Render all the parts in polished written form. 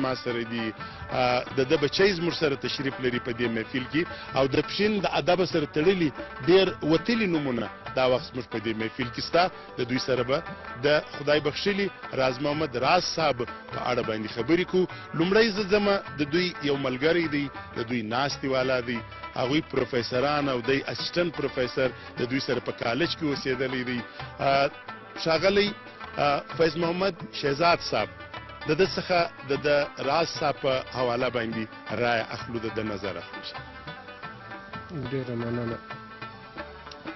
ما سره دي د بچی زموږ سره تشریف لري په دې محفل کې او د پښین د ادب سره تړلي ډېر وتلي نمونه دا وخت زموږ په دې محفل کې ستا د دوی سره به د خدای بخښلي راز محمد راز صاحب په اړه باندې خبرې کوو. لومړی زه ځمه د دوی یو ملګری دی د دوی ناستې والا دی هغوی پروفیسران او دی اسسټنټ پروفیسر د دوی سره په کالج کې اوسېدلی دی ښاغلی فیض محمد شهزاد صاحب د ده څخه د راز صاحب په حواله باندې رایه اخلو د نظر اخلو. ډېره مننه.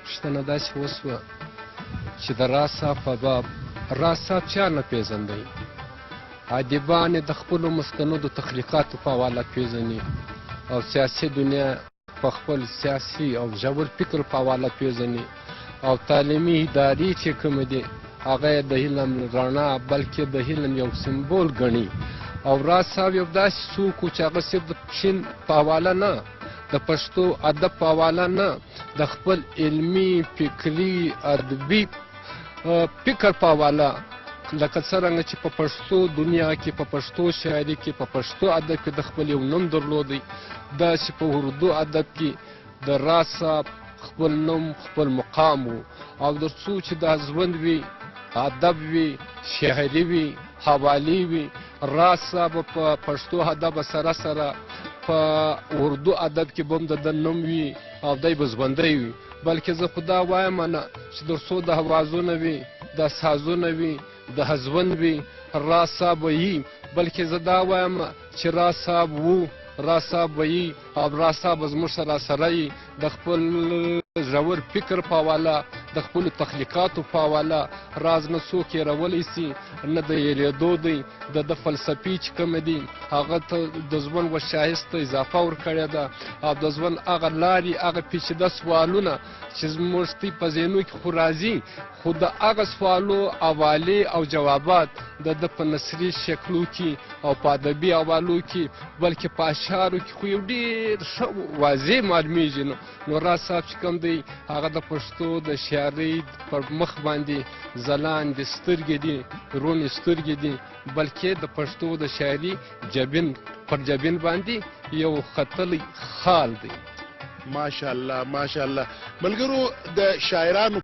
پوښتنه داسې وسوه چې د راز صاحب په باب راز صاحب چا نه پېژندی؟ ادیبان د خپلو مستندو تخلیقاتو په حواله پېژني او سیاسي دنیا په خپل سیاسي او ژور فکر په حواله پېژني او تعلیمي ادارې چې کومې دي هغه د علم رڼا بلکې د علم یو سمبول ګڼي. او راز صاحب یو داسې څوک و چې هغه صرف د پښین په حواله نه د پښتو ادب په حواله نه د خپل علمي فکري ادبي فکر په حواله لکه څرنګه چې په پښتو دنیا کې په پښتو شاعري کې په پښتو ادب کې د خپل یو نوم درلودی داسې په اردو ادب کې د راز صاحب خپل نوم خپل مقام و. او تر څو چې دا ژوند وي ادب وي شاعري وي حوالې وي راز صاحب په پښتو ادب سره سره په اردو ادب کې به هم د ده نوم وي او دی به ژوندی وي. بلکې زه خو دا وایم نه چې تر څو د اوازونه وي د سازونه وي د ژوند وي راز صاحب وي. بلکې زه دا وایم چې راز صاحب وو راز صاحب وي او راز صاحب زموږ سره سره یي د خپل ژور فکر په حواله د خپلو تخلیقاتو په حواله راز نه څوک هېرولی سي نه د هېرېدو دی. د فلسفې چې کومې دي هغه ته د ژوند و ښایست ته اضافه ورکړې ده او د ژوند هغه لارې هغه پیچیده سوالونه چې زموږ په ذهنو کې خو راځي خو د هغه سوالو حوالې او جوابات د ده په نثري شکلو کې او په ادبي حوالو کې بلکې په اشعارو کې خو یو ډېر ښه واضح معلومیږي. نو راز صاحب چې کوم دی هغه د پښتو د شاعرۍ پر مخ باندې ځلاندې سترګې دي روڼې سترګې دي بلکې د پښتو د شاعري جبین پر جبین باندې یو ختلی خال دی. ماشاءالله ماشاءالله. ملګرو د شاعرانو